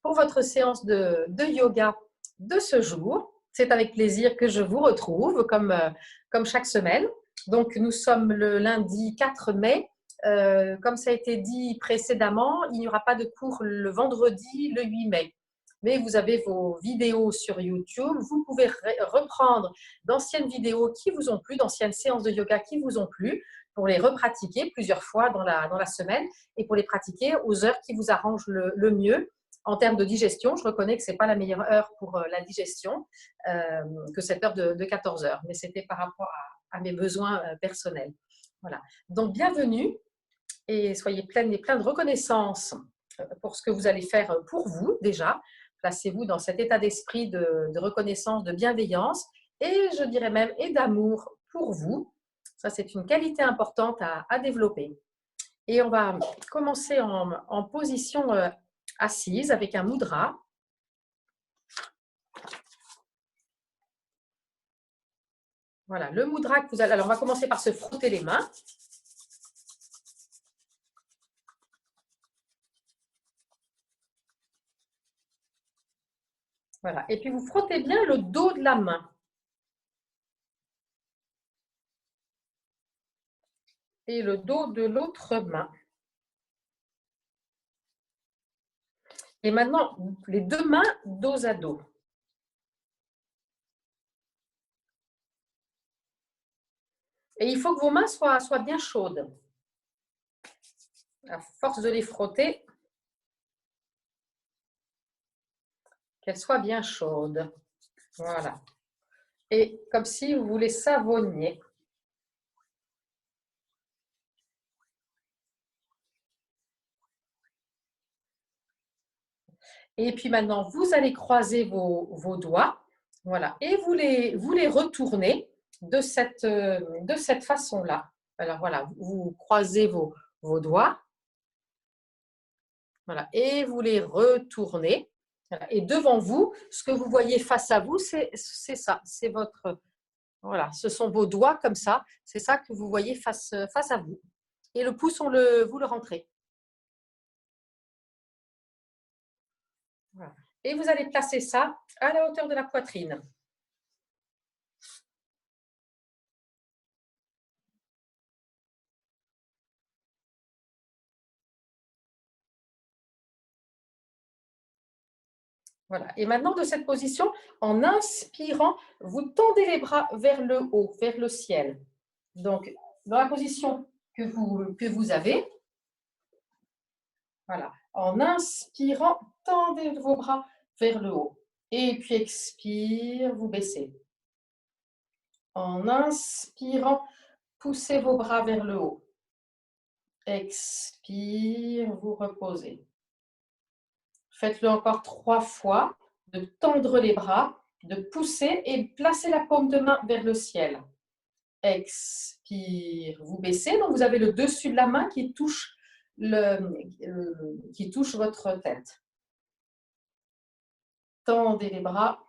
pour votre séance de yoga de ce jour. C'est avec plaisir que je vous retrouve comme chaque semaine. Donc, nous sommes le lundi 4 mai. Comme ça a été dit précédemment, il n'y aura pas de cours le vendredi, le 8 mai. Mais vous avez vos vidéos sur YouTube. Vous pouvez reprendre d'anciennes vidéos qui vous ont plu, d'anciennes séances de yoga qui vous ont plu, pour les repratiquer plusieurs fois dans la semaine et pour les pratiquer aux heures qui vous arrangent le mieux. En termes de digestion, je reconnais que ce n'est pas la meilleure heure pour la digestion, que cette heure de 14 heures, mais c'était par rapport à mes besoins personnels. Voilà. Donc, bienvenue et soyez plein de reconnaissance pour ce que vous allez faire pour vous déjà. Placez-vous dans cet état d'esprit de reconnaissance, de bienveillance et je dirais même et d'amour pour vous. Ça, c'est une qualité importante à développer. Et on va commencer en position assise avec un mudra. Voilà, le mudra que vous allez... Alors, on va commencer par se frotter les mains. Voilà, et puis vous frottez bien le dos de la main. Et le dos de l'autre main. Et maintenant, les deux mains dos à dos. Et il faut que vos mains soient bien chaudes. À force de les frotter, qu'elles soient bien chaudes. Voilà. Et comme si vous voulez savonner. Et puis maintenant, vous allez croiser vos doigts. Voilà. Et vous les retournez de cette façon-là. Alors voilà, vous croisez vos doigts. Voilà. Et vous les retournez. Voilà. Et devant vous, ce que vous voyez face à vous, c'est ça. C'est votre... Voilà, ce sont vos doigts comme ça. C'est ça que vous voyez face à vous. Et le pouce, vous le rentrez. Voilà. Et vous allez placer ça à la hauteur de la poitrine. Voilà. Et maintenant, de cette position, en inspirant, vous tendez les bras vers le haut, vers le ciel. Donc, dans la position que vous avez, voilà. En inspirant, tendez vos bras vers le haut. Et puis expire, vous baissez. En inspirant, poussez vos bras vers le haut. Expire, vous reposez. Faites-le encore 3 fois, de tendre les bras, de pousser et placer la paume de main vers le ciel. Expire, vous baissez, donc vous avez le dessus de la main qui touche votre tête. Tendez les bras.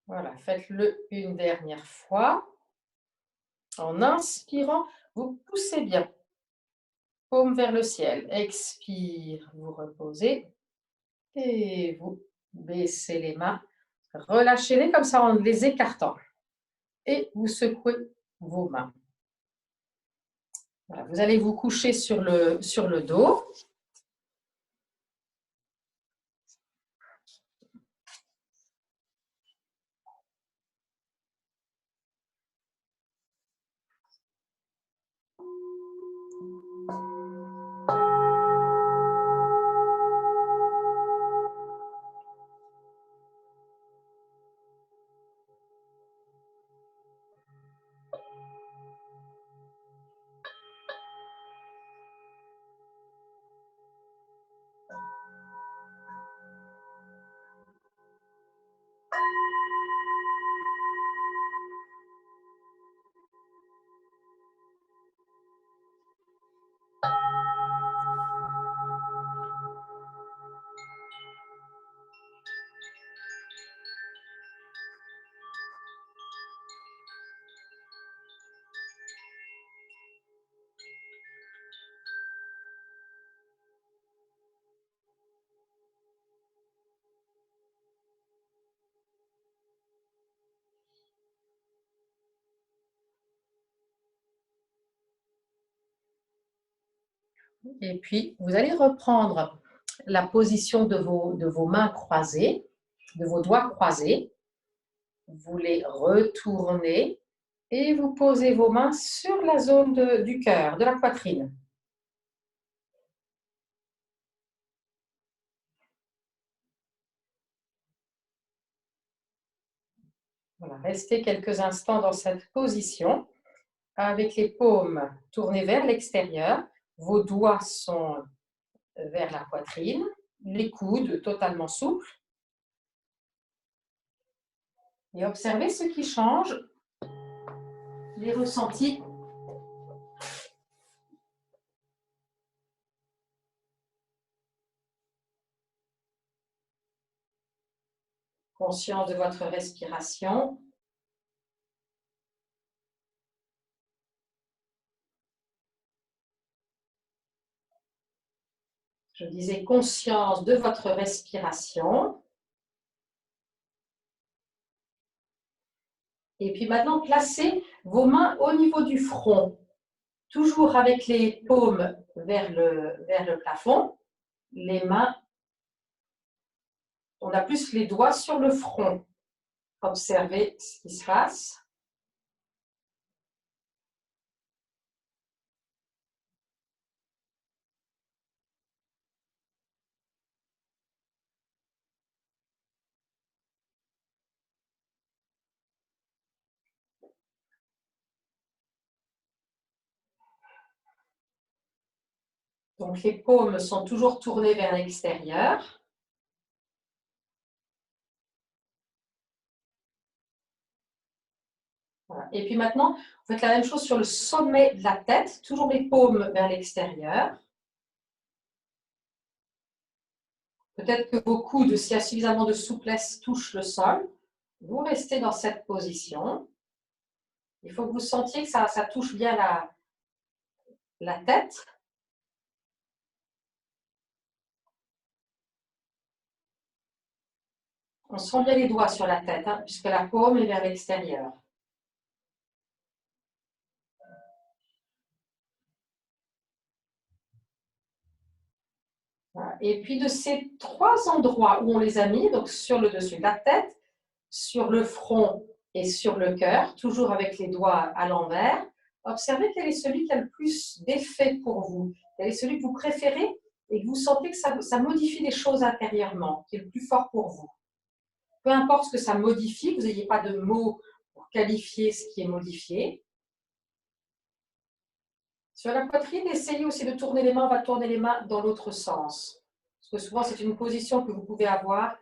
Voilà, faites-le une dernière fois. En inspirant, vous poussez bien. Paume vers le ciel. Expire, vous reposez. Et vous baissez les mains. Relâchez-les comme ça en les écartant. Et vous secouez vos mains. Voilà, vous allez vous coucher sur le dos. Et puis, vous allez reprendre la position de vos mains croisées, de vos doigts croisés. Vous les retournez et vous posez vos mains sur la zone du cœur, de la poitrine. Voilà, restez quelques instants dans cette position avec les paumes tournées vers l'extérieur. Vos doigts sont vers la poitrine, les coudes totalement souples. Et observez ce qui change, les ressentis. Conscience de votre respiration. Je disais conscience de votre respiration. Et puis maintenant, placez vos mains au niveau du front, toujours avec les paumes vers le plafond. Les mains, on a plus les doigts sur le front. Observez ce qui se passe. Donc les paumes sont toujours tournées vers l'extérieur. Voilà. Et puis maintenant, vous faites la même chose sur le sommet de la tête, toujours les paumes vers l'extérieur. Peut-être que vos coudes, s'il y a suffisamment de souplesse, touchent le sol. Vous restez dans cette position. Il faut que vous sentiez que ça touche bien la tête. On sent bien les doigts sur la tête, hein, puisque la paume est vers l'extérieur. Voilà. Et puis de ces trois endroits où on les a mis, donc sur le dessus de la tête, sur le front et sur le cœur, toujours avec les doigts à l'envers, observez quel est celui qui a le plus d'effet pour vous. Quel est celui que vous préférez et que vous sentez que ça modifie les choses intérieurement, qui est le plus fort pour vous. Peu importe ce que ça modifie, vous n'ayez pas de mots pour qualifier ce qui est modifié. Sur la poitrine, essayez aussi de tourner les mains. On va tourner les mains dans l'autre sens. Parce que souvent, c'est une position que vous pouvez avoir,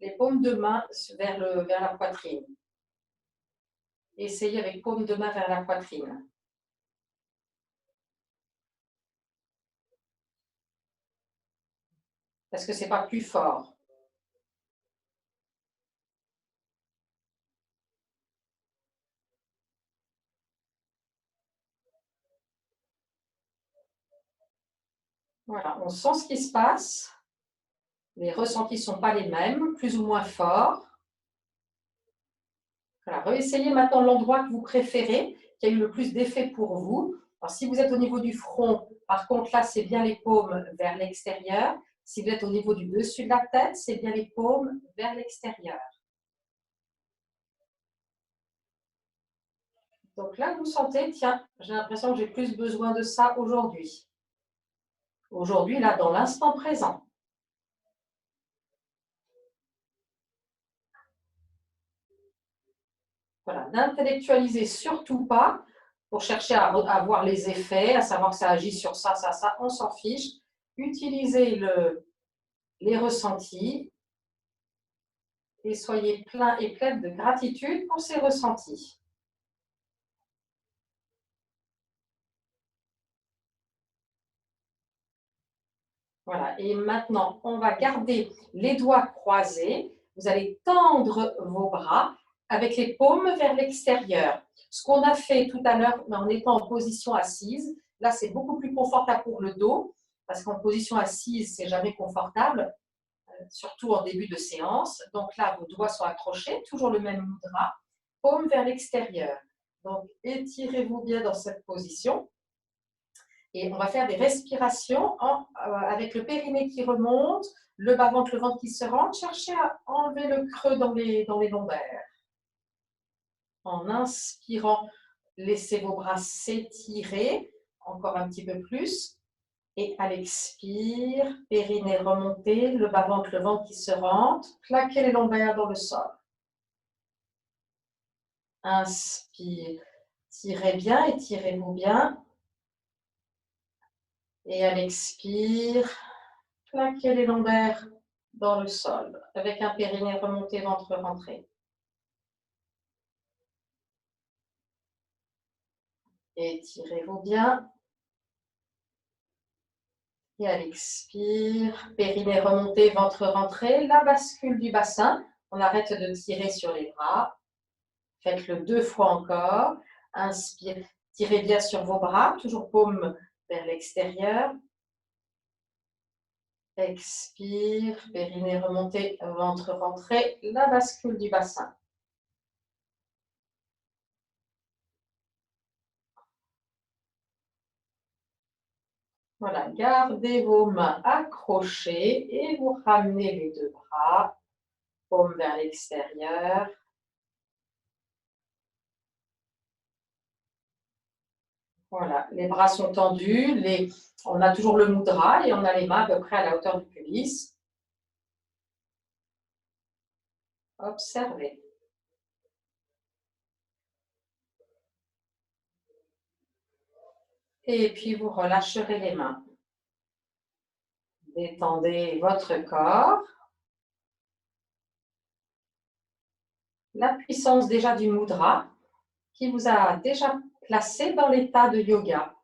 les paumes de main vers la poitrine. Essayez avec paume de main vers la poitrine. Parce que ce n'est pas plus fort. Voilà, on sent ce qui se passe. Les ressentis ne sont pas les mêmes, plus ou moins forts. Voilà, réessayez maintenant l'endroit que vous préférez, qui a eu le plus d'effet pour vous. Alors, si vous êtes au niveau du front, par contre, là, c'est bien les paumes vers l'extérieur. Si vous êtes au niveau du dessus de la tête, c'est bien les paumes vers l'extérieur. Donc là, vous sentez, tiens, j'ai l'impression que j'ai plus besoin de ça aujourd'hui. Aujourd'hui, là, dans l'instant présent. Voilà, n'intellectualisez surtout pas pour chercher à voir les effets, à savoir que ça agit sur ça, ça, ça, on s'en fiche. Utilisez les ressentis et soyez plein et pleine de gratitude pour ces ressentis. Voilà, et maintenant, on va garder les doigts croisés. Vous allez tendre vos bras avec les paumes vers l'extérieur. Ce qu'on a fait tout à l'heure en étant en position assise, là, c'est beaucoup plus confortable pour le dos, parce qu'en position assise, c'est jamais confortable, surtout en début de séance. Donc là, vos doigts sont accrochés, toujours le même mudra, paume vers l'extérieur. Donc, étirez-vous bien dans cette position. Et on va faire des respirations avec le périnée qui remonte, le bas-ventre, le ventre qui se rentre. Cherchez à enlever le creux dans les lombaires. En inspirant, laissez vos bras s'étirer encore un petit peu plus. Et à l'expire, périnée remonté, le bas-ventre, le ventre qui se rentre. Plaquez les lombaires dans le sol. Inspire, tirez bien, étirez-vous bien. Et à l'expire, plaquez les lombaires dans le sol avec un périnée remonté, ventre rentré. Étirez-vous bien. Et à l'expire, périnée remonté, ventre rentré. La bascule du bassin. On arrête de tirer sur les bras. Faites-le 2 fois encore. Inspire, tirez bien sur vos bras, toujours paume vers l'extérieur. Expire, périnée remonté, ventre rentré. La bascule du bassin. Voilà, gardez vos mains accrochées et vous ramenez les 2 bras, paume vers l'extérieur. Voilà, les bras sont tendus, on a toujours le mudra et on a les mains à peu près à la hauteur du pubis. Observez. Et puis vous relâcherez les mains. Détendez votre corps. La puissance déjà du mudra qui vous a déjà placé dans l'état de yoga.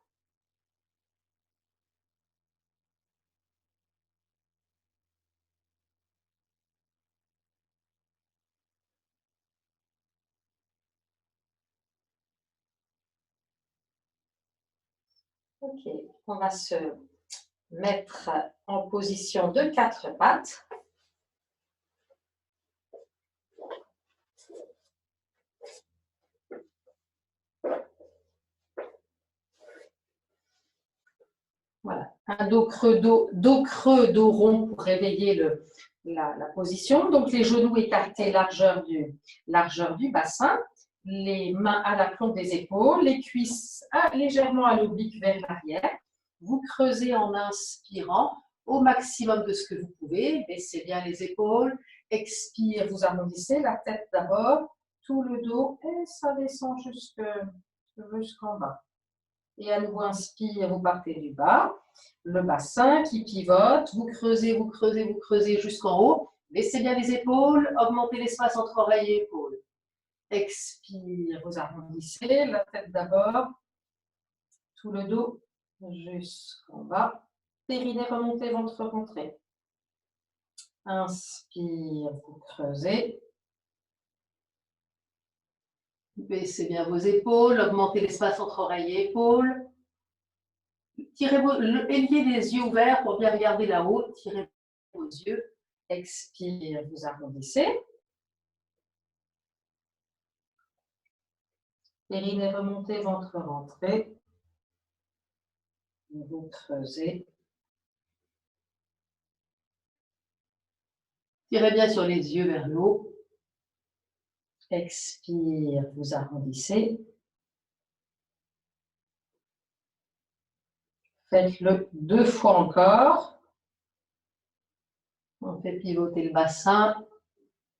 Ok, on va se mettre en position de 4 pattes. Voilà, un dos creux, dos rond pour réveiller la position. Donc les genoux écartés, largeur du bassin, les mains à l'aplomb des épaules, les cuisses légèrement à l'oblique vers l'arrière. Vous creusez en inspirant au maximum de ce que vous pouvez. Baissez bien les épaules. Expire, vous arrondissez la tête d'abord, tout le dos et ça descend jusqu'en bas. Et à nouveau, inspire, vous partez du bas. Le bassin qui pivote, vous creusez, vous creusez, vous creusez jusqu'en haut. Baissez bien les épaules, augmentez l'espace entre oreilles et épaules. Expire, vous arrondissez, la tête d'abord, tout le dos jusqu'en bas. Périnée remonté, ventre rentré. Inspire, vous creusez. Baissez bien vos épaules, augmentez l'espace entre oreilles et épaules. Ayez les yeux ouverts pour bien regarder là-haut. Tirez vos yeux. Expire, vous arrondissez. Périnée remontée, ventre rentré. Vous creusez. Tirez bien sur les yeux vers le haut. Expire, vous arrondissez. Faites-le 2 fois encore. On fait pivoter le bassin.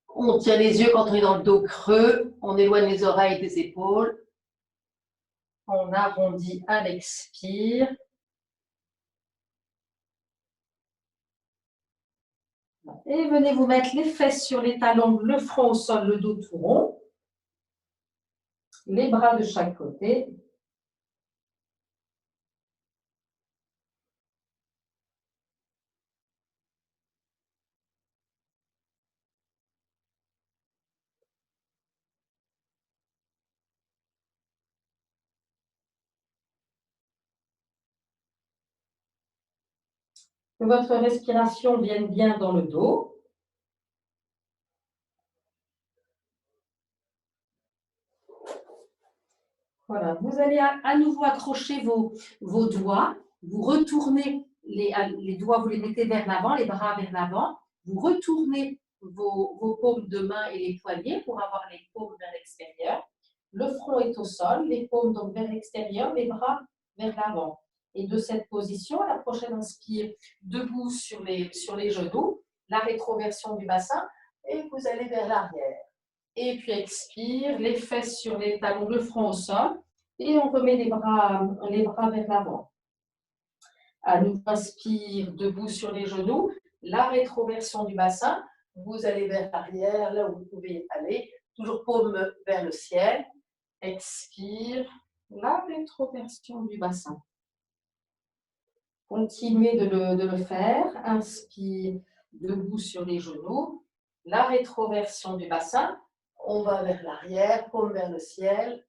On tient les yeux quand on est dans le dos creux. On éloigne les oreilles des épaules. On arrondit à l'expire. Et venez vous mettre les fesses sur les talons, le front au sol, le dos tout rond. Les bras de chaque côté. Que votre respiration vienne bien dans le dos. Voilà, vous allez à nouveau accrocher vos doigts, vous retournez les doigts, vous les mettez vers l'avant, les bras vers l'avant, vous retournez vos paumes de main et les poignets pour avoir les paumes vers l'extérieur. Le front est au sol, les paumes donc vers l'extérieur, les bras vers l'avant. Et de cette position, à la prochaine inspire, debout sur les genoux, la rétroversion du bassin, et vous allez vers l'arrière. Et puis expire, les fesses sur les talons, le front au sol. Et on remet les bras vers l'avant. À nouveau, inspire, debout sur les genoux. La rétroversion du bassin. Vous allez vers l'arrière, là où vous pouvez aller. Toujours paume vers le ciel. Expire, la rétroversion du bassin. Continuez de le faire. Inspire, debout sur les genoux. La rétroversion du bassin. On va vers l'arrière, paume vers le ciel.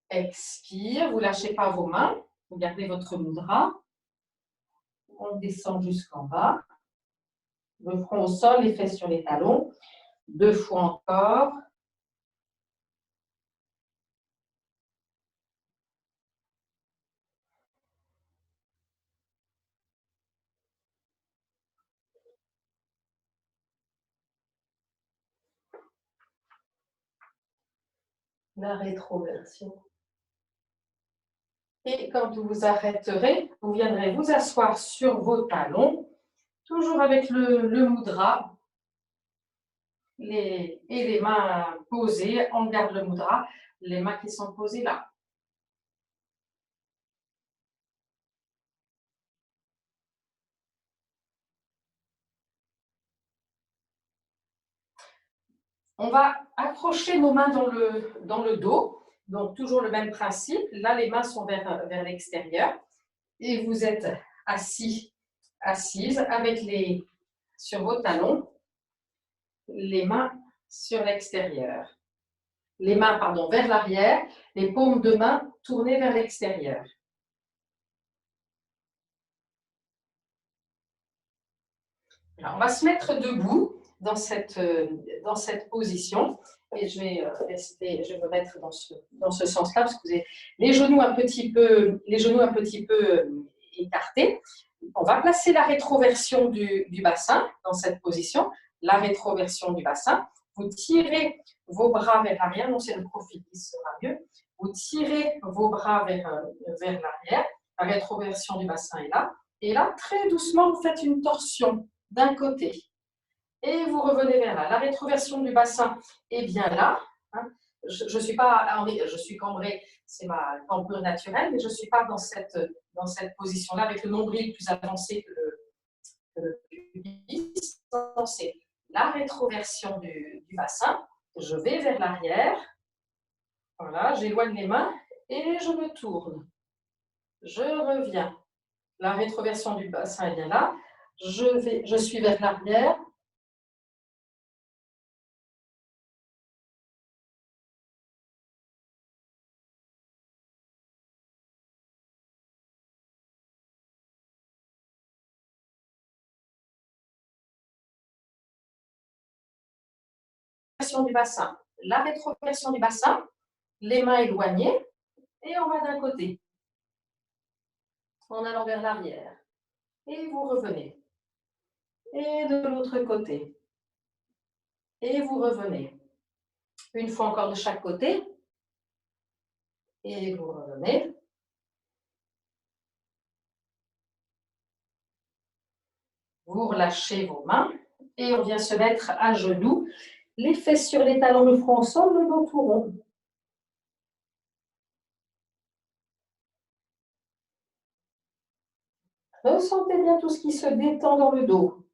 Expire, vous ne lâchez pas vos mains. Vous gardez votre mudra. On descend jusqu'en bas. Le front au sol, les fesses sur les talons. 2 fois encore. La rétroversion. Et quand vous vous arrêterez, vous viendrez vous asseoir sur vos talons, toujours avec le mudra. Et les mains posées, on garde le mudra, les mains qui sont posées là. On va accrocher nos mains dans le dos. Donc, toujours le même principe. Là, les mains sont vers l'extérieur. Et vous êtes assise avec sur vos talons, les mains sur l'extérieur. Les mains, pardon, vers l'arrière, les paumes de main tournées vers l'extérieur. Alors, on va se mettre debout dans cette position. Et je vais me mettre dans ce sens-là, parce que vous avez les genoux un petit peu écartés. On va placer la rétroversion du bassin dans cette position, la rétroversion du bassin. Vous tirez vos bras vers l'arrière, non, c'est le profil qui sera mieux. Vous tirez vos bras vers l'arrière, la rétroversion du bassin est là. Et là, très doucement, vous faites une torsion d'un côté. Et vous revenez vers là. La rétroversion du bassin est bien là. Hein. Je suis pas, je suis cambrée, c'est ma cambrure naturelle, mais je ne suis pas dans cette position-là avec le nombril plus avancé que le pubis. C'est la rétroversion du bassin. Je vais vers l'arrière. Voilà, j'éloigne les mains et je me tourne. Je reviens. La rétroversion du bassin est bien là. Je suis vers l'arrière. Du bassin. La rétroversion du bassin, les mains éloignées, et on va d'un côté, en allant vers l'arrière. Et vous revenez. Et de l'autre côté. Et vous revenez. Une fois encore de chaque côté. Et vous revenez. Vous relâchez vos mains. Et on vient se mettre à genoux. Les fesses sur les talons, le front au sol, le dos tout rond. Ressentez bien tout ce qui se détend dans le dos.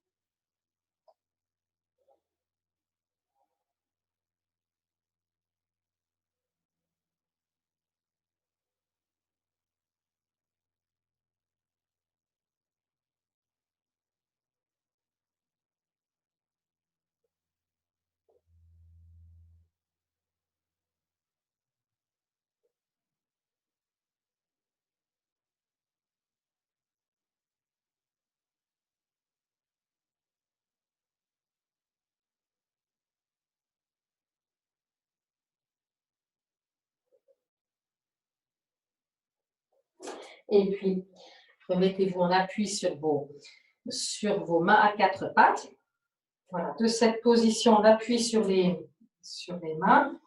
Et puis, remettez-vous en appui sur vos mains à quatre pattes. Voilà, de cette position d'appui sur les mains.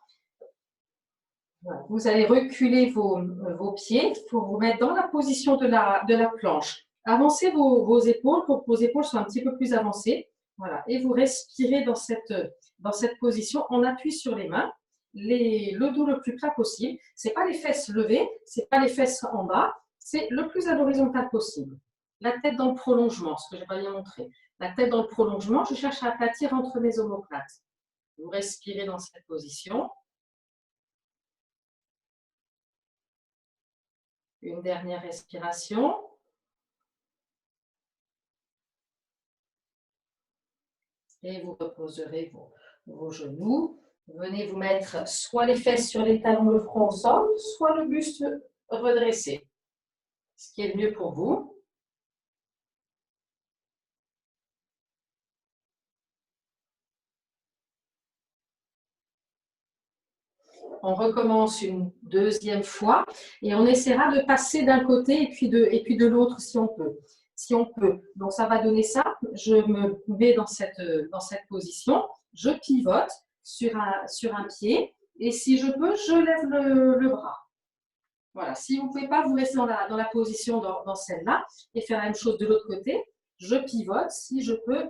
Voilà. Vous allez reculer vos pieds pour vous mettre dans la position de la planche. Avancez vos épaules pour que vos épaules soient un petit peu plus avancées. Voilà. Et vous respirez dans cette position en appui sur les mains. Le dos le plus plat possible. Ce n'est pas les fesses levées, ce n'est pas les fesses en bas, c'est le plus à l'horizontale possible. La tête dans le prolongement, ce que je n'ai pas bien montré. La tête dans le prolongement, je cherche à aplatir entre mes omoplates. Vous respirez dans cette position. Une dernière respiration. Et vous reposerez vos genoux. Venez vous mettre soit les fesses sur les talons, le front au sol, soit le buste redressé. Ce qui est le mieux pour vous. On recommence une deuxième fois et on essaiera de passer d'un côté et puis de l'autre si on peut. Si on peut. Donc, ça va donner ça. Je me mets dans cette position. Je pivote sur un pied et si je peux, je lève le bras. Voilà. Si vous ne pouvez pas, vous restez dans la position dans celle-là et faire la même chose de l'autre côté. Je pivote si je peux.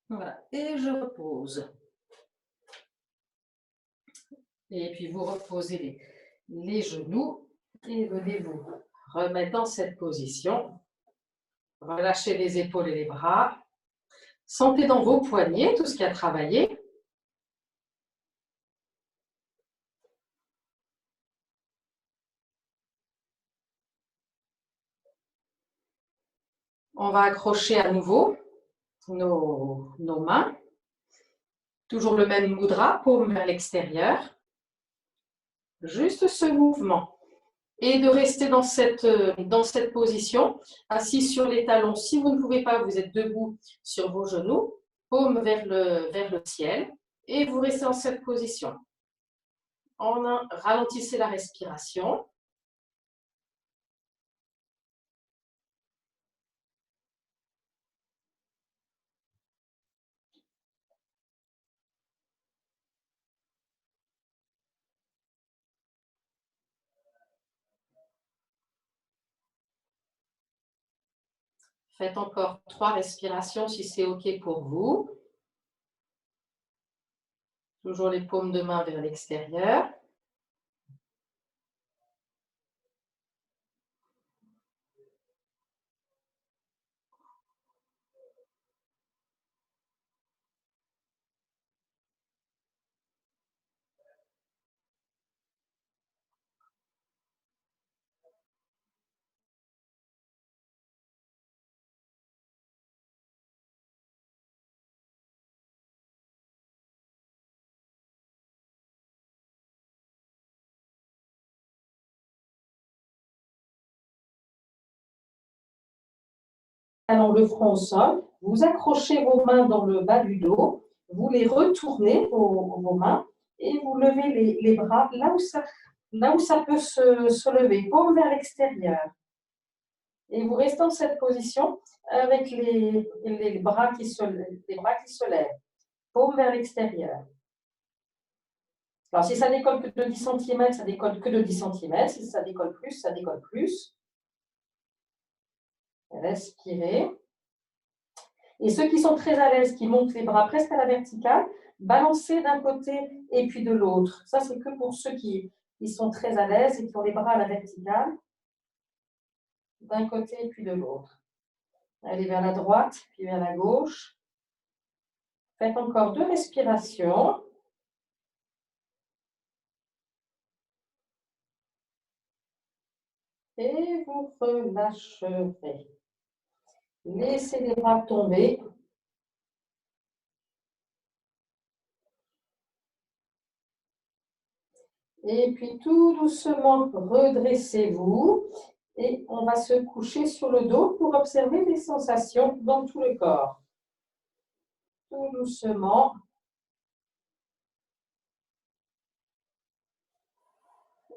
Voilà. Et je repose. Et puis, vous reposez les genoux et venez vous remettre dans cette position. Relâchez les épaules et les bras. Sentez dans vos poignets tout ce qui a travaillé. On va accrocher à nouveau nos mains. Toujours le même mudra, paume vers l'extérieur. Juste ce mouvement. Et de rester dans cette position, assis sur les talons. Si vous ne pouvez pas, vous êtes debout sur vos genoux, paume vers le ciel. Et vous restez dans cette position. Ralentissez la respiration. Faites encore 3 respirations si c'est OK pour vous. Toujours les paumes de main vers l'extérieur. Allons le front au sol, vous accrochez vos mains dans le bas du dos, vous les retournez, vos mains, et vous levez les bras là où ça peut se lever, paume vers l'extérieur. Et vous restez dans cette position avec les bras qui se lèvent, paume vers l'extérieur. Alors, si ça décolle que de 10 cm, ça décolle que de 10 cm. Si ça décolle plus, ça décolle plus. Respirez. Et ceux qui sont très à l'aise, qui montent les bras presque à la verticale, balancez d'un côté et puis de l'autre. Ça, c'est que pour ceux qui sont très à l'aise et qui ont les bras à la verticale, d'un côté et puis de l'autre. Allez vers la droite, puis vers la gauche. Faites encore 2 respirations. Et vous relâcherez. Laissez les bras tomber. Et puis tout doucement, redressez-vous et on va se coucher sur le dos pour observer les sensations dans tout le corps. Tout doucement.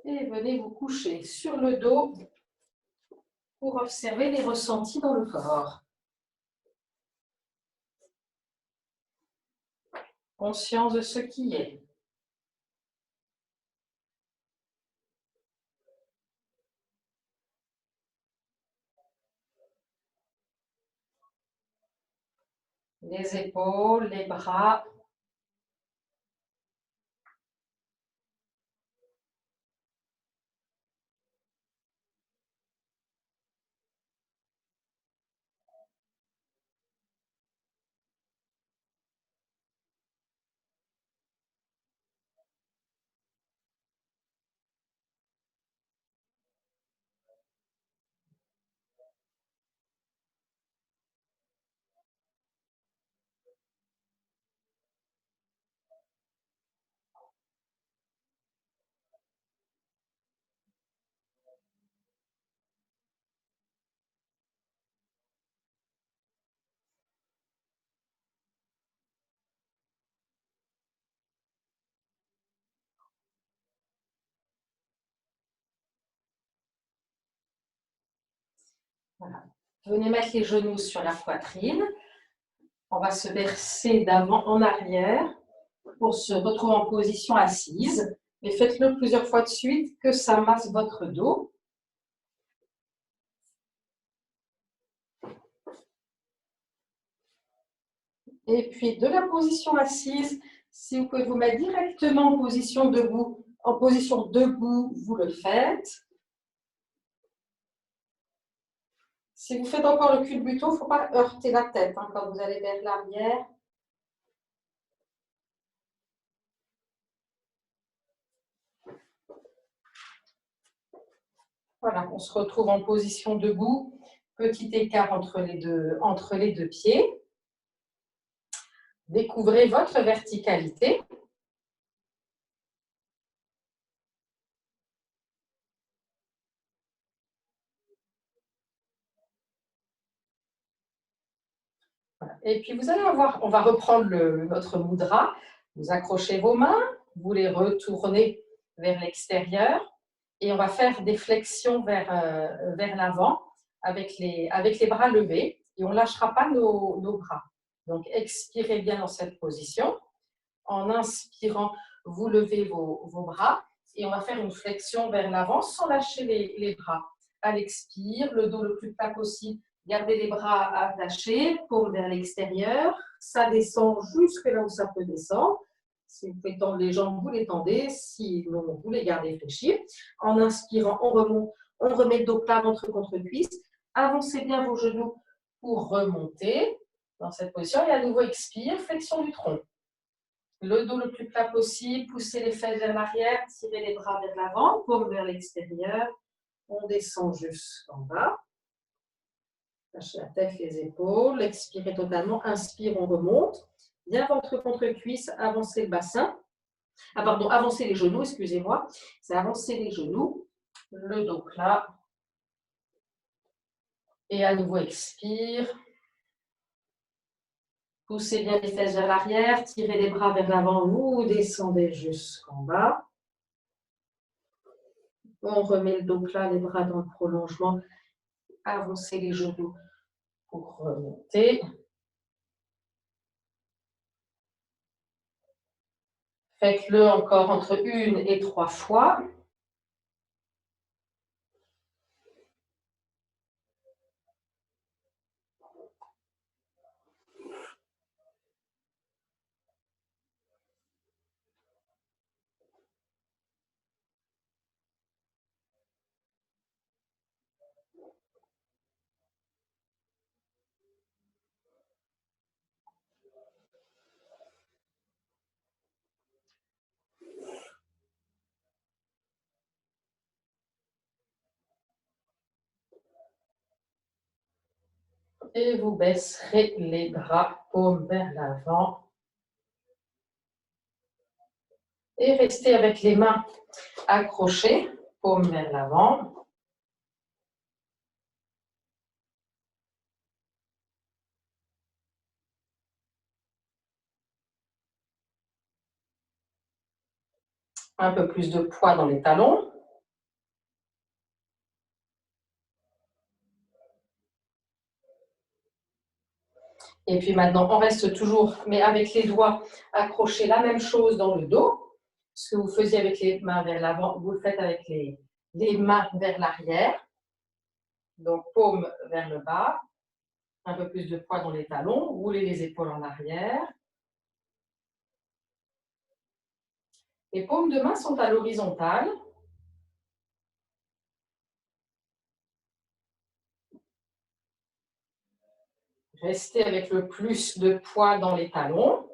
Et venez vous coucher sur le dos pour observer les ressentis dans le corps. Conscience de ce qui est. Les épaules, les bras. Voilà. Venez mettre les genoux sur la poitrine. On va se verser d'avant en arrière pour se retrouver en position assise. Et faites-le plusieurs fois de suite, que ça masse votre dos. Et puis de la position assise, si vous pouvez vous mettre directement en position debout, vous le faites. Si vous faites encore le culbuto, il ne faut pas heurter la tête quand vous allez vers l'arrière. Voilà, on se retrouve en position debout. Petit écart entre les deux pieds. Découvrez votre verticalité. Voilà. Et puis vous allez avoir, on va reprendre notre mudra. Vous accrochez vos mains, vous les retournez vers l'extérieur et on va faire des flexions vers l'avant avec les bras levés et on ne lâchera pas nos bras. Donc expirez bien dans cette position. En inspirant, vous levez vos bras et on va faire une flexion vers l'avant sans lâcher les bras. À l'expire, le dos le plus plat possible. Gardez les bras attachés, paume vers l'extérieur. Ça descend jusque là où ça peut descendre. Si vous pouvez tendre les jambes, vous les tendez. Sinon, vous les gardez fléchis. En inspirant, on remonte. On remet le dos plat, ventre contre cuisse. Avancez bien vos genoux pour remonter dans cette position. Et à nouveau, expire, flexion du tronc. Le dos le plus plat possible, poussez les fesses vers l'arrière, tirez les bras vers l'avant, paume vers l'extérieur. On descend jusqu'en bas. Lâchez la tête, les épaules, expirez totalement. Inspire, on remonte. Bien ventre contre cuisse, avancez le bassin. Ah pardon, avancez les genoux, excusez-moi. C'est avancer les genoux, le dos plat. Et à nouveau, expire. Poussez bien les fesses vers l'arrière, tirez les bras vers l'avant, vous descendez jusqu'en bas. On remet le dos plat, les bras dans le prolongement. Avancez les genoux pour remonter. Faites-le encore entre 1 et 3 fois. Et vous baisserez les bras, paume vers l'avant. Et restez avec les mains accrochées, paume vers l'avant. Un peu plus de poids dans les talons. Et puis maintenant, on reste toujours, mais avec les doigts accrochés, la même chose dans le dos. Ce que vous faisiez avec les mains vers l'avant, vous le faites avec les mains vers l'arrière. Donc, paume vers le bas, un peu plus de poids dans les talons, roulez les épaules en arrière. Les paumes de main sont à l'horizontale. Restez avec le plus de poids dans les talons.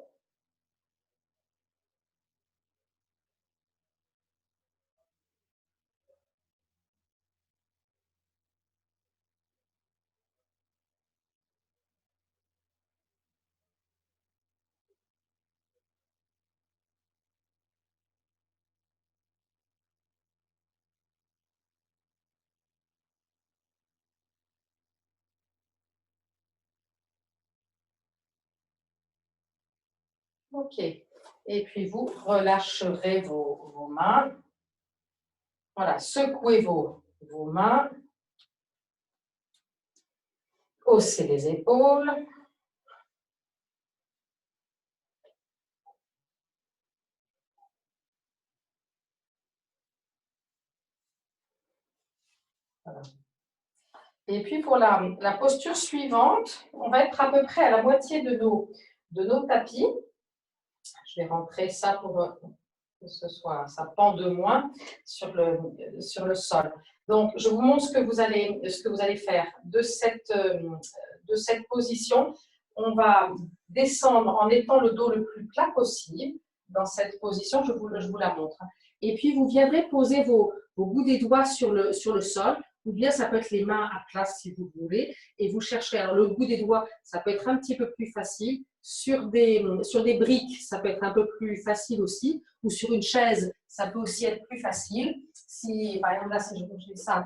OK. Et puis, vous relâcherez vos mains. Voilà, secouez vos mains. Haussez les épaules. Voilà. Et puis, pour la posture suivante, on va être à peu près à la moitié de nos tapis. Je vais rentrer ça pour que ça pende moins sur le sol. Donc, je vous montre ce que vous allez faire de cette position. On va descendre en étant le dos le plus plat possible. Dans cette position, je vous la montre. Et puis, vous viendrez poser vos bouts des doigts sur le sol, ou bien ça peut être les mains à plat si vous voulez, et vous chercherez. Alors, le bout des doigts, ça peut être un petit peu plus facile. Sur des briques, ça peut être un peu plus facile aussi, ou sur une chaise, ça peut aussi être plus facile. Si, par exemple, là, si je fais ça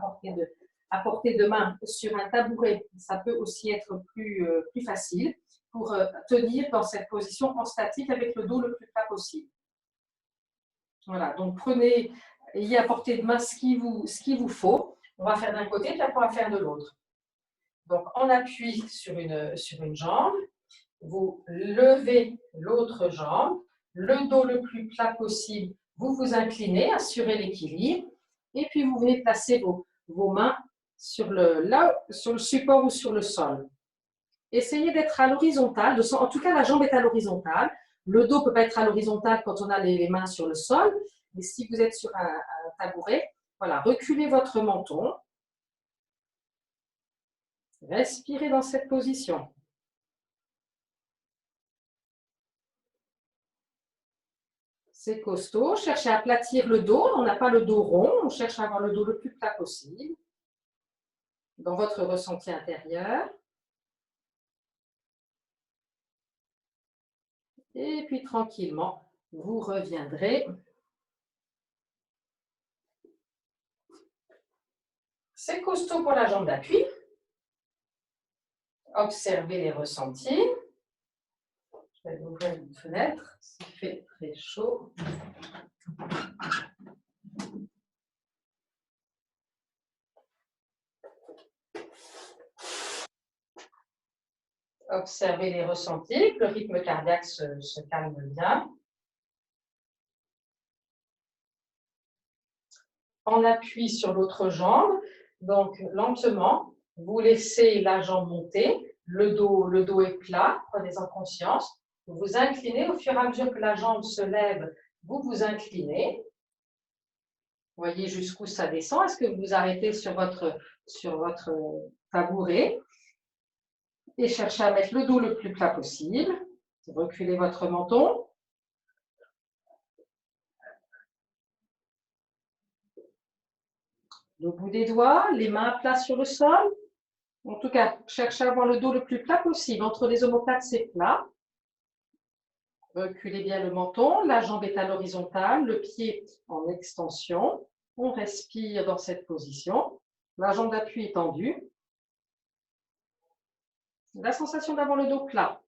à portée de main sur un tabouret, ça peut aussi être plus facile pour tenir dans cette position en statique avec le dos le plus plat possible. Voilà, donc ayez à portée de main ce qu'il vous faut. On va faire d'un côté, puis après on va faire de l'autre. Donc, on appuie sur une jambe. Vous levez l'autre jambe, le dos le plus plat possible, vous vous inclinez, assurez l'équilibre, et puis vous venez placer vos mains sur le support ou sur le sol. Essayez d'être à l'horizontale, en tout cas la jambe est à l'horizontale, le dos ne peut pas être à l'horizontale quand on a les mains sur le sol, mais si vous êtes sur un tabouret, voilà, reculez votre menton, respirez dans cette position. C'est costaud. Cherchez à aplatir le dos. On n'a pas le dos rond. On cherche à avoir le dos le plus plat possible. Dans votre ressenti intérieur. Et puis tranquillement, vous reviendrez. C'est costaud pour la jambe d'appui. Observez les ressentis. Je vais ouvrir une fenêtre. Il fait très chaud. Observez les ressentis, que le rythme cardiaque se calme bien. On appuie sur l'autre jambe, donc lentement, vous laissez la jambe monter, le dos est plat, prenez-en conscience. Vous vous inclinez au fur et à mesure que la jambe se lève, vous vous inclinez. Voyez jusqu'où ça descend. Est-ce que vous vous arrêtez sur votre tabouret et cherchez à mettre le dos le plus plat possible. Reculez votre menton. Le bout des doigts, les mains à plat sur le sol. En tout cas, cherchez à avoir le dos le plus plat possible. Entre les omoplates, c'est plat. Reculez bien le menton. La jambe est à l'horizontale, le pied en extension. On respire dans cette position. La jambe d'appui est tendue. La sensation d'avoir le dos plat.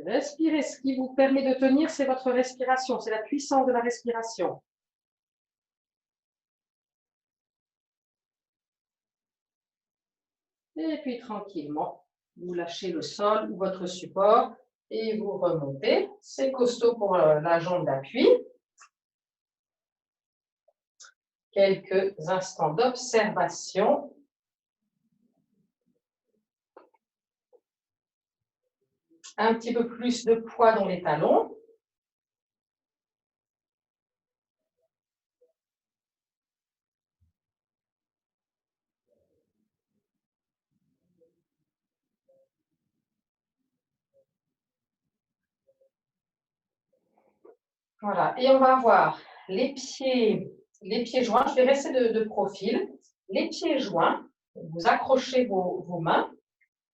Respirez. Ce qui vous permet de tenir, c'est votre respiration, c'est la puissance de la respiration. Et puis tranquillement, vous lâchez le sol ou votre support et vous remontez. C'est costaud pour la jambe d'appui. Quelques instants d'observation. Un petit peu plus de poids dans les talons. Voilà, et on va avoir les pieds joints. Je vais rester de profil. Les pieds joints, vous accrochez vos mains,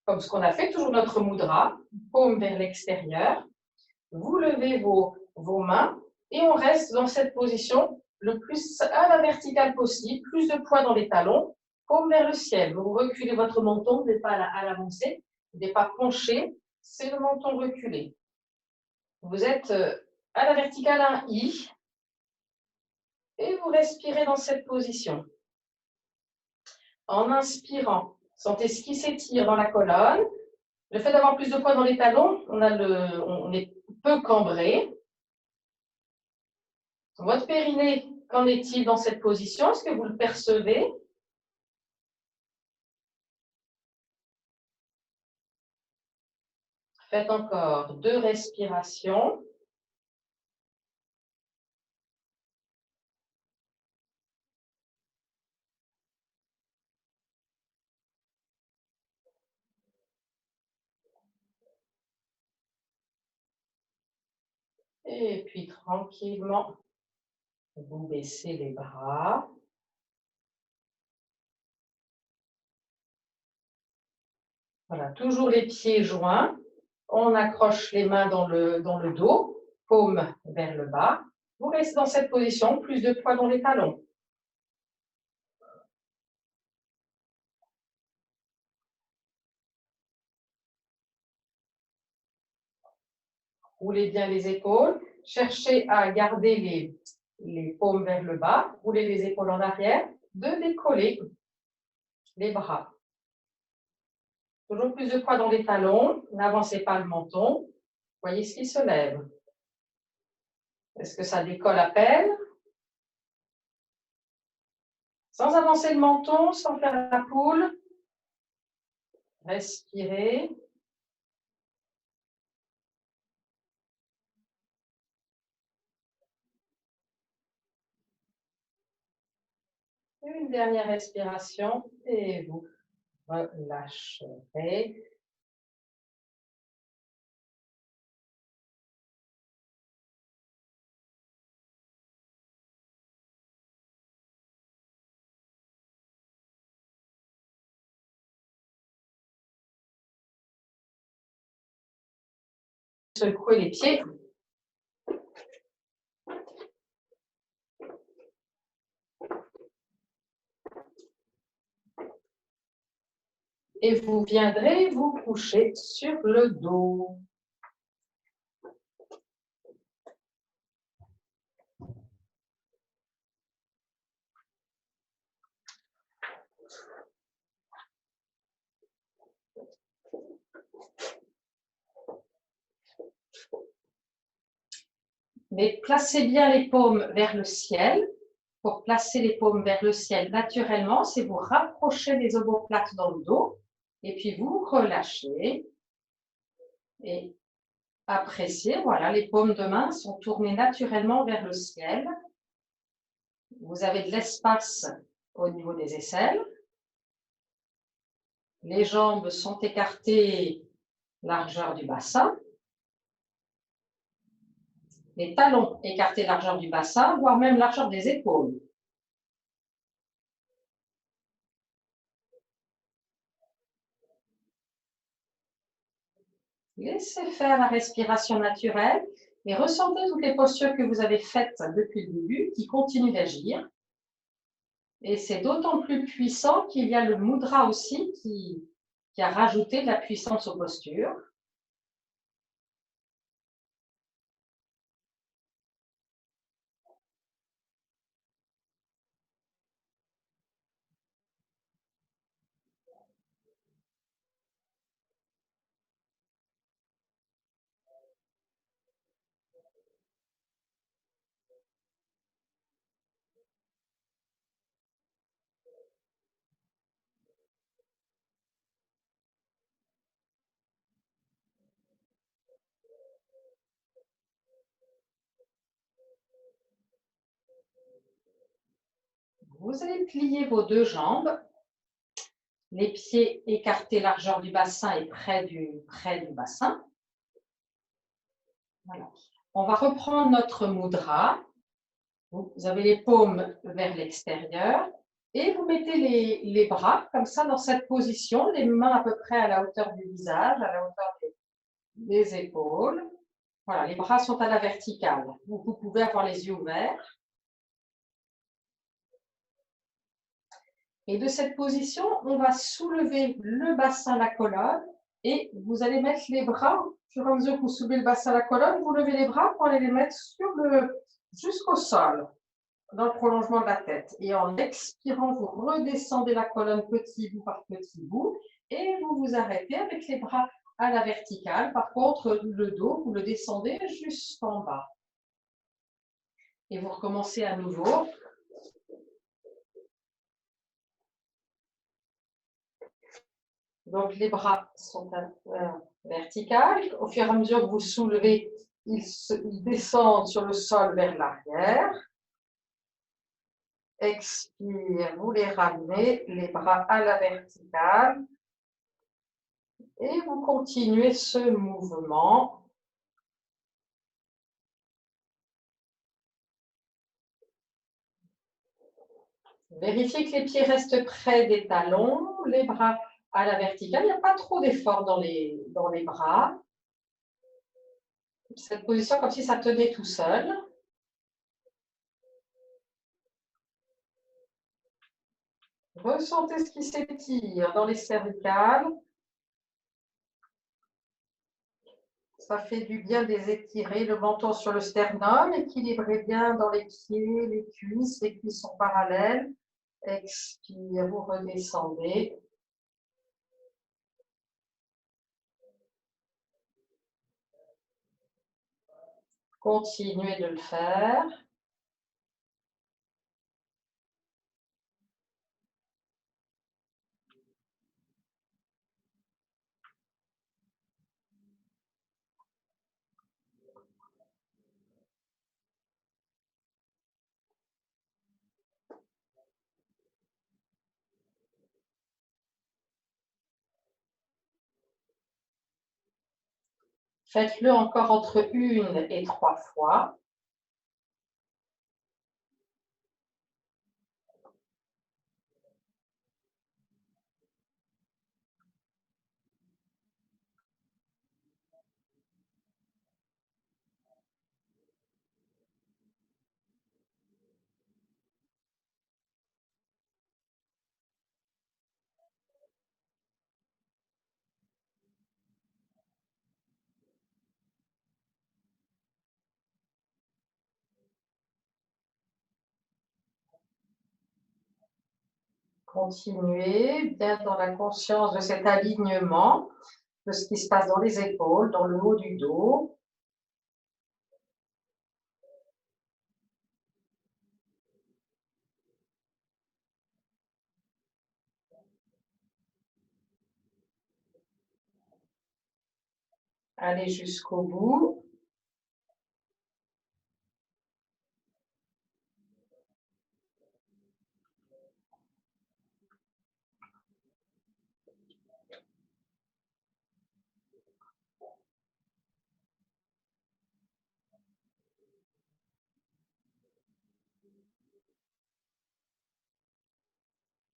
comme ce qu'on a fait, toujours notre mudra, paume vers l'extérieur. Vous levez vos mains et on reste dans cette position le plus à la verticale possible, plus de poids dans les talons, paume vers le ciel. Vous reculez votre menton, vous n'êtes pas à l'avancée, vous n'êtes pas penché, c'est le menton reculé. Vous êtes à la verticale un I et vous respirez dans cette position. En inspirant, sentez ce qui s'étire dans la colonne. Le fait d'avoir plus de poids dans les talons, on est peu cambré. Votre périnée, qu'en est-il dans cette position? Est-ce que vous le percevez? Faites encore 2 respirations. Et puis tranquillement, vous baissez les bras. Voilà, toujours les pieds joints. On accroche les mains dans le dos, paume vers le bas. Vous restez dans cette position, plus de poids dans les talons. Roulez bien les épaules. Cherchez à garder les paumes vers le bas. Roulez les épaules en arrière. De décoller les bras. Toujours plus de poids dans les talons. N'avancez pas le menton. Voyez ce qui se lève. Est-ce que ça décolle à peine? Sans avancer le menton, sans faire la poule. Respirez. Une dernière respiration et vous relâcherez. Secouez les pieds. Et vous viendrez vous coucher sur le dos. Mais placez bien les paumes vers le ciel. Pour placer les paumes vers le ciel naturellement, c'est vous rapprocher des omoplates dans le dos et puis vous relâchez et appréciez. Voilà, les paumes de main sont tournées naturellement vers le ciel. Vous avez de l'espace au niveau des aisselles. Les jambes sont écartées, largeur du bassin. Les talons écartés, largeur du bassin, voire même largeur des épaules. Laissez faire la respiration naturelle et ressentez toutes les postures que vous avez faites depuis le début qui continuent d'agir. Et c'est d'autant plus puissant qu'il y a le mudra aussi qui a rajouté de la puissance aux postures. Vous allez plier vos deux jambes, les pieds écartés largeur du bassin et près du bassin. Voilà. On va reprendre notre mudra. Vous avez les paumes vers l'extérieur et vous mettez les bras comme ça dans cette position, les mains à peu près à la hauteur du visage, à la hauteur des épaules. Voilà, les bras sont à la verticale. Vous pouvez avoir les yeux ouverts. Et de cette position, on va soulever le bassin, la colonne, et vous allez mettre les bras, au fur et à mesure que vous soulevez le bassin, la colonne, vous levez les bras pour aller les mettre jusqu'au sol, dans le prolongement de la tête. Et en expirant, vous redescendez la colonne petit bout par petit bout, et vous vous arrêtez avec les bras à la verticale. Par contre, le dos, vous le descendez jusqu'en bas. Et vous recommencez à nouveau. Donc, les bras sont verticales. Au fur et à mesure que vous soulevez, ils descendent sur le sol vers l'arrière. Expire, vous les ramenez, les bras à la verticale. Et vous continuez ce mouvement. Vérifiez que les pieds restent près des talons, les bras à la verticale. Il n'y a pas trop d'effort dans les bras. Cette position comme si ça tenait tout seul. Ressentez ce qui s'étire dans les cervicales. Ça fait du bien de les étirer, le menton sur le sternum, équilibrez bien dans les pieds, les cuisses sont parallèles. Expire, vous redescendez. Continuez de le faire. Faites-le encore entre 1 et 3 fois. Continuez bien dans la conscience de cet alignement, de ce qui se passe dans les épaules, dans le haut du dos. Allez jusqu'au bout.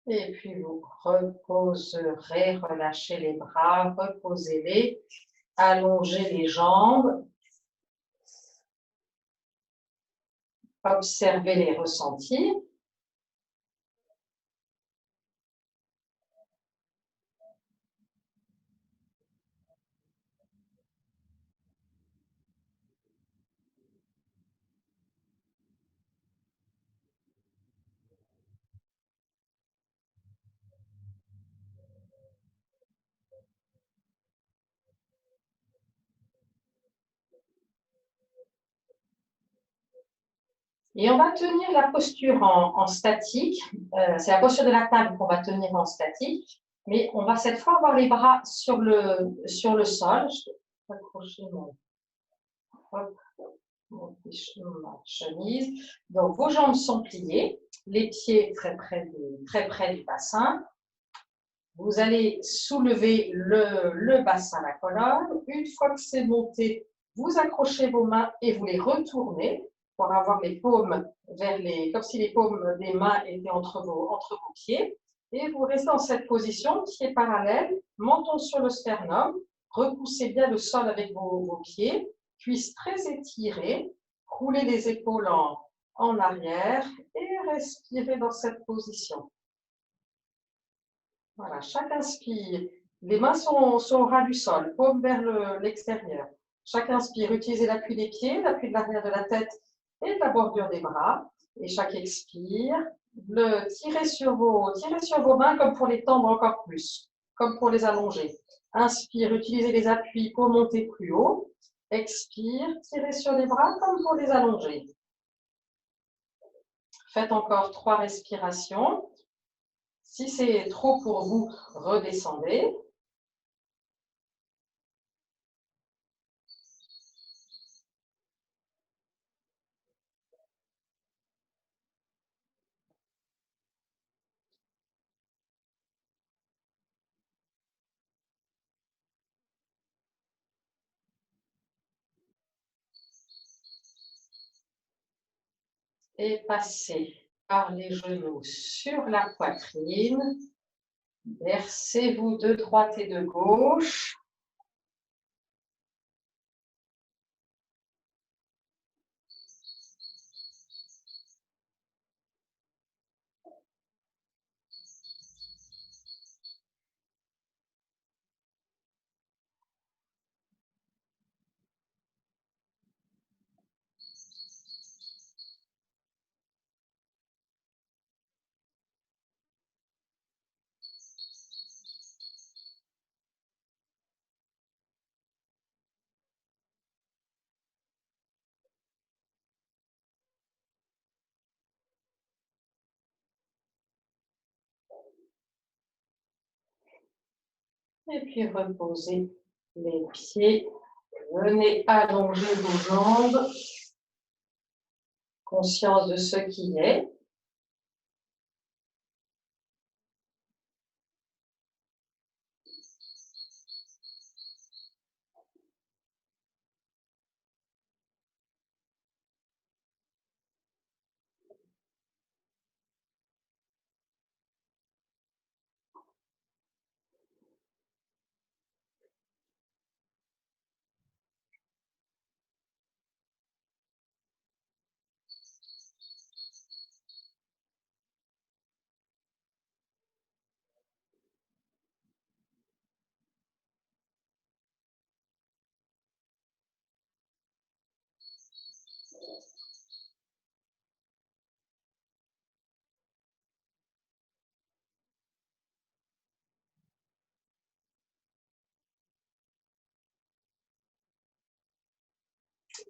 Et puis vous reposerez, relâchez les bras, reposez-les, allongez les jambes, observez les ressentis. Et on va tenir la posture en statique. C'est la posture de la table qu'on va tenir en statique. Mais on va cette fois avoir les bras sur le sol. Je vais accrocher mon... Hop. ma chemise. Donc, vos jambes sont pliées, les pieds très près du bassin. Vous allez soulever le bassin, la colonne. Une fois que c'est monté, vous accrochez vos mains et vous les retournez pour avoir les paumes vers comme si les paumes des mains étaient entre vos pieds. Et vous restez dans cette position, pieds parallèles, menton sur le sternum. Repoussez bien le sol avec vos pieds, cuisses très étirées. Roulez les épaules en arrière et respirez dans cette position. Voilà, chaque inspire, les mains sont au ras du sol, paume vers l'extérieur. Chaque inspire, utilisez l'appui des pieds, l'appui de l'arrière de la tête et de la bordure des bras. Et chaque expire, tirez sur vos mains comme pour les tendre encore plus, comme pour les allonger. Inspire, utilisez les appuis pour monter plus haut. Expire, tirez sur les bras comme pour les allonger. Faites encore 3 respirations. Si c'est trop pour vous, redescendez. Et passez par les genoux sur la poitrine. Versez-vous de droite et de gauche. Et puis reposez les pieds. Venez allonger vos jambes. Conscience de ce qui est.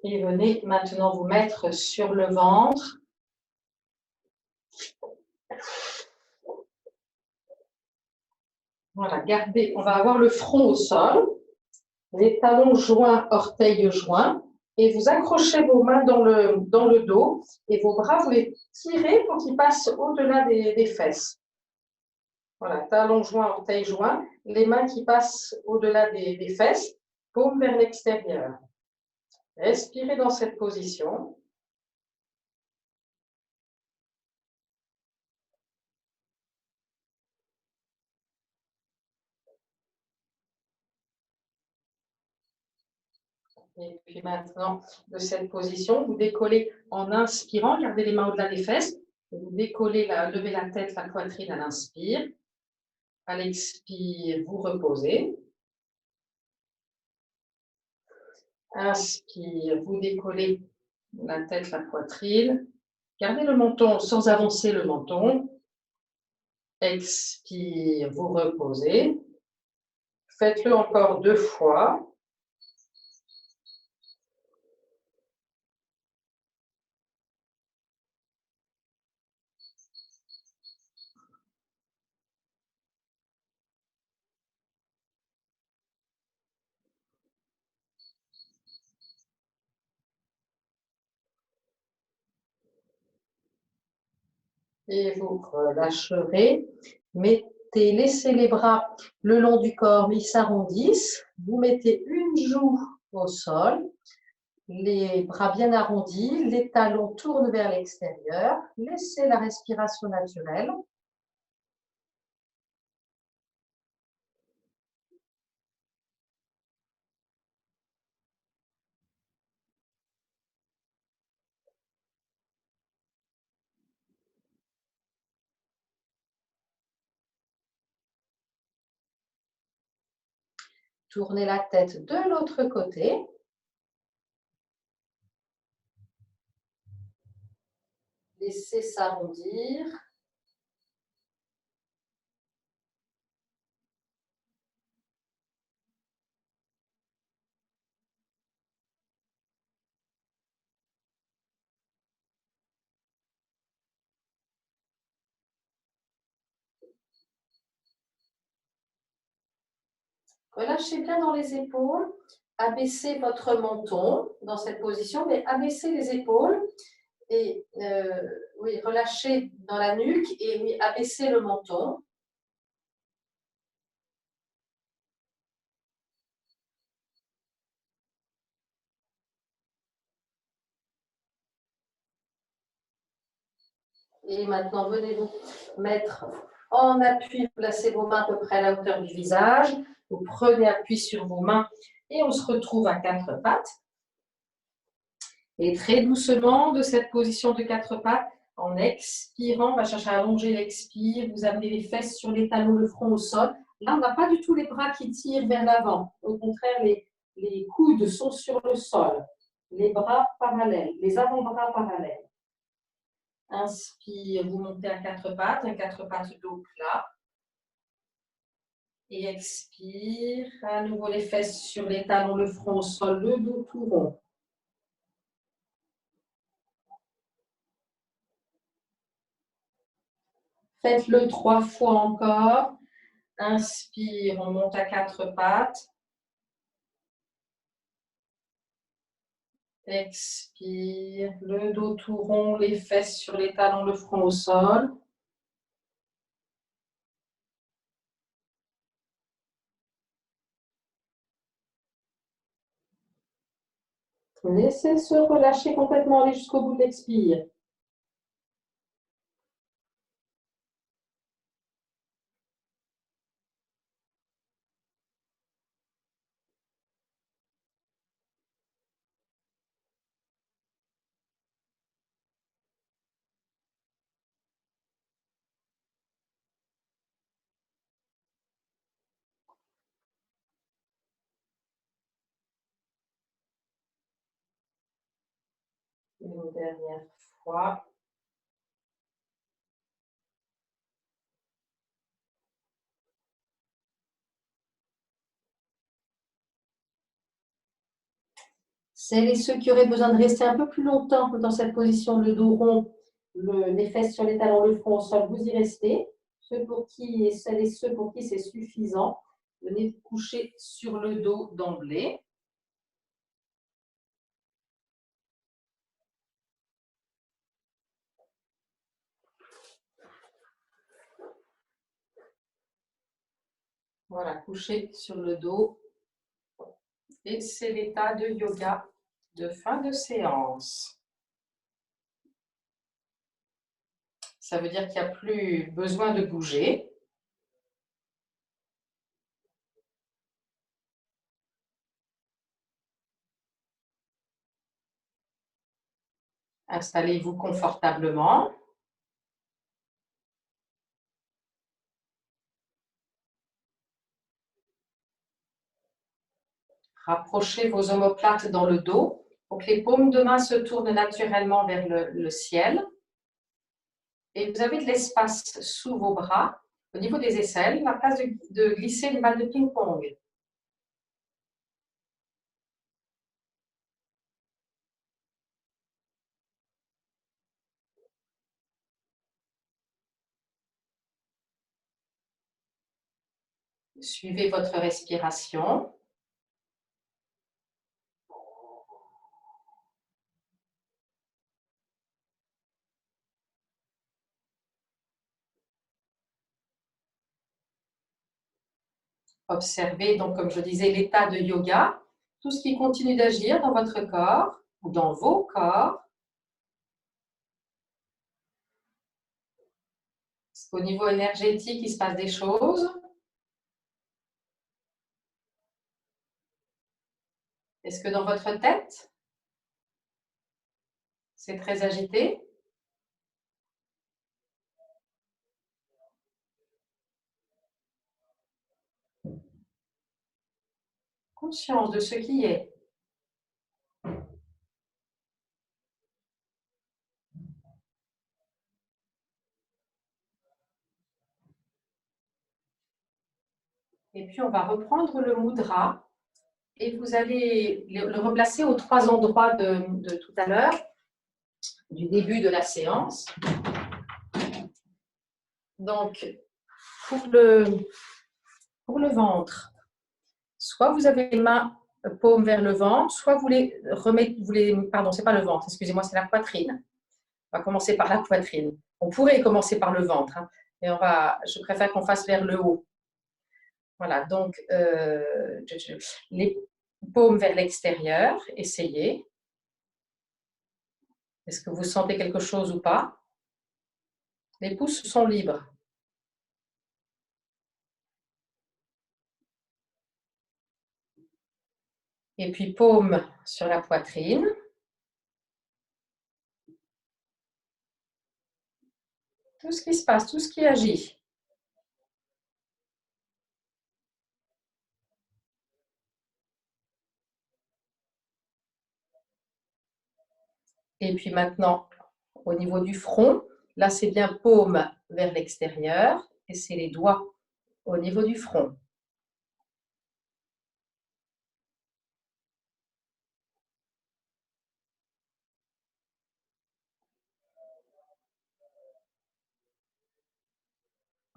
Et venez maintenant vous mettre sur le ventre. Voilà, gardez, on va avoir le front au sol, les talons joints, orteils joints, et vous accrochez vos mains dans le dos, et vos bras, vous les tirez pour qu'ils passent au-delà des fesses. Voilà, talons joints, orteils joints, les mains qui passent au-delà des fesses, paume vers l'extérieur. Respirez dans cette position. Et puis maintenant, de cette position, vous décollez en inspirant, gardez les mains au-delà des fesses. Vous décollez, levez la tête, la poitrine à l'inspire. À l'expire, vous reposez. Inspire, vous décollez la tête, la poitrine. Gardez le menton sans avancer le menton. Expire, vous reposez. Faites-le encore 2 fois. Et vous relâcherez. Laissez les bras le long du corps, ils s'arrondissent. Vous mettez une joue au sol, les bras bien arrondis, les talons tournent vers l'extérieur. Laissez la respiration naturelle. Tournez la tête de l'autre côté. Laissez s'arrondir. Relâchez bien dans les épaules. Abaissez votre menton dans cette position, mais abaissez les épaules et oui, relâchez dans la nuque et oui, abaissez le menton. Et maintenant, venez vous mettre en appui, vous placez vos mains à peu près à la hauteur du visage. Vous prenez appui sur vos mains et on se retrouve à quatre pattes. Et très doucement, de cette position de quatre pattes, en expirant, on va chercher à allonger l'expire. Vous amenez les fesses sur les talons, le front au sol. Là, on n'a pas du tout les bras qui tirent vers l'avant. Au contraire, les coudes sont sur le sol. Les bras parallèles, les avant-bras parallèles. Inspire, vous montez à quatre pattes, un quatre pattes dos plat. Et expire, à nouveau les fesses sur les talons, le front au sol, le dos tout rond. Faites-le 3 fois encore. Inspire, on monte à quatre pattes. Expire, le dos tout rond, les fesses sur les talons, le front au sol. Laissez se relâcher complètement, aller jusqu'au bout de l'expire. Une dernière fois. Celles et ceux qui auraient besoin de rester un peu plus longtemps dans cette position, le dos rond, les fesses sur les talons, le front au sol, vous y restez. Celles et ceux pour qui c'est suffisant, venez vous coucher sur le dos d'emblée. Voilà, coucher sur le dos. Et c'est l'état de yoga de fin de séance. Ça veut dire qu'il n'y a plus besoin de bouger. Installez-vous confortablement. Rapprochez vos omoplates dans le dos pour que les paumes de main se tournent naturellement vers le ciel. Et vous avez de l'espace sous vos bras, au niveau des aisselles, la place de glisser une balle de ping-pong. Suivez votre respiration. Observez donc, comme je disais, l'état de yoga, tout ce qui continue d'agir dans votre corps ou dans vos corps. Est-ce qu'au niveau énergétique, il se passe des choses? Est-ce que dans votre tête, c'est très agité? Conscience de ce qui est. Et puis, on va reprendre le mudra et vous allez le replacer aux 3 endroits de tout à l'heure, du début de la séance. Donc, pour le ventre, soit vous avez les mains paumes vers le ventre, soit vous les remettez, pardon, c'est pas le ventre, excusez-moi, c'est la poitrine. On va commencer par la poitrine. On pourrait commencer par le ventre, hein, mais je préfère qu'on fasse vers le haut. Voilà, donc les paumes vers l'extérieur, essayez. Est-ce que vous sentez quelque chose ou pas? Les pouces sont libres. Et puis paume sur la poitrine. Tout ce qui se passe, tout ce qui agit. Et puis maintenant, au niveau du front, là c'est bien paume vers l'extérieur et c'est les doigts au niveau du front.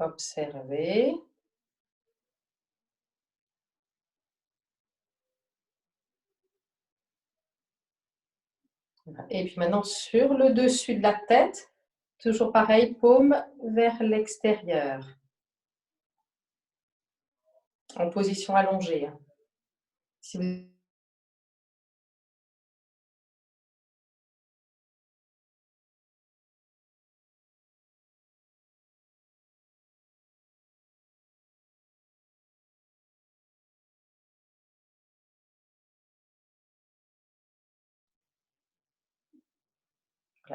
Observez. Et puis maintenant, sur le dessus de la tête, toujours pareil, paume vers l'extérieur. En position allongée. Si vous...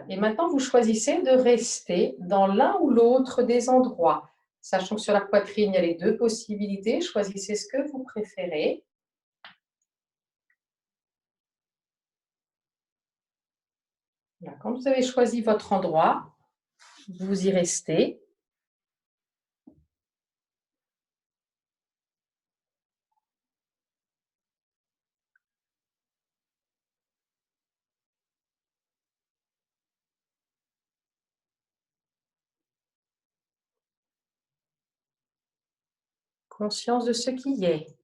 Et maintenant, vous choisissez de rester dans l'un ou l'autre des endroits. Sachant que sur la poitrine, il y a les deux possibilités. Choisissez ce que vous préférez. Quand vous avez choisi votre endroit, vous y restez. Conscience de ce qui est.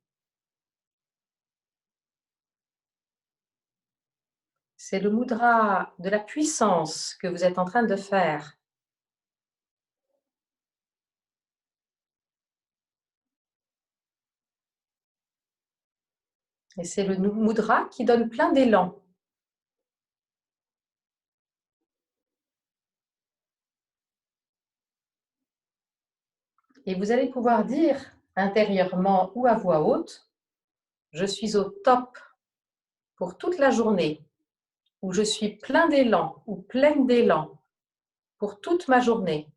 C'est le mudra de la puissance que vous êtes en train de faire. Et c'est le mudra qui donne plein d'élan. Et vous allez pouvoir dire intérieurement ou à voix haute, je suis au top pour toute la journée, ou je suis plein d'élan ou pleine d'élan pour toute ma journée.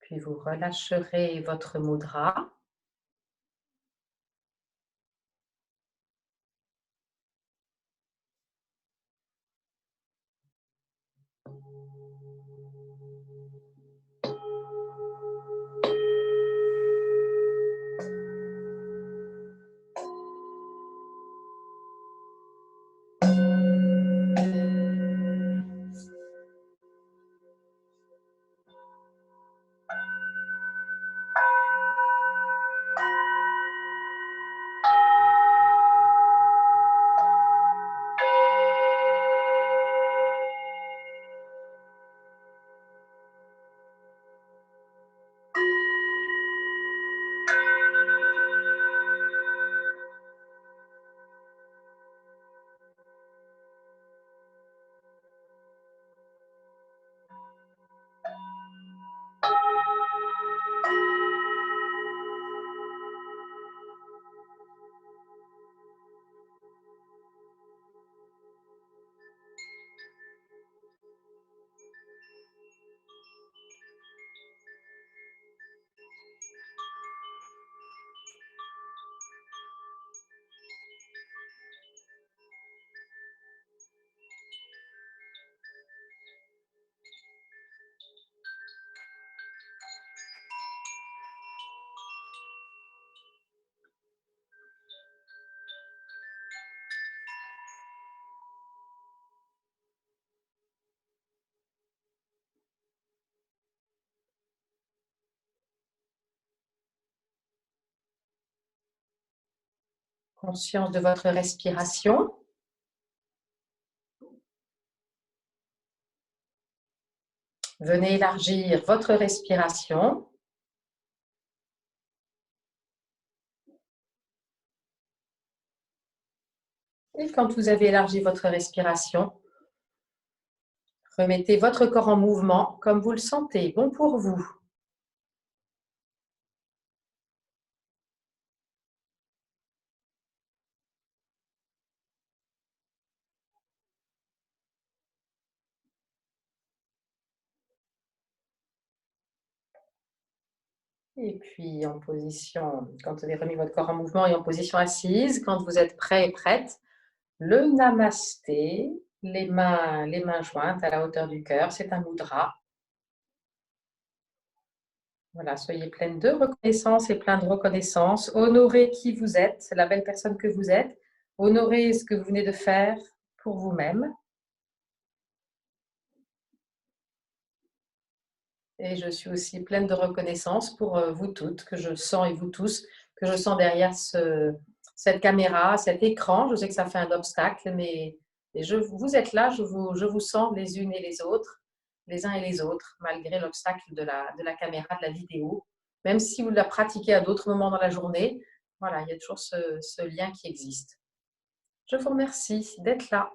Puis vous relâcherez votre mudra. Conscience de votre respiration. Venez élargir votre respiration. Et quand vous avez élargi votre respiration, remettez votre corps en mouvement comme vous le sentez, bon pour vous. Et puis en position, quand vous avez remis votre corps en mouvement et en position assise, quand vous êtes prêt et prête, le namasté, les mains jointes à la hauteur du cœur, c'est un mudra. Voilà, soyez pleine de reconnaissance et plein de reconnaissance. Honorez qui vous êtes, la belle personne que vous êtes. Honorez ce que vous venez de faire pour vous-même. Et je suis aussi pleine de reconnaissance pour vous toutes, que je sens, et vous tous, que je sens derrière cette caméra, cet écran. Je sais que ça fait un obstacle, mais vous êtes là, je vous sens les unes et les autres, les uns et les autres, malgré l'obstacle de la caméra, de la vidéo. Même si vous la pratiquez à d'autres moments dans la journée, voilà, il y a toujours ce lien qui existe. Je vous remercie d'être là.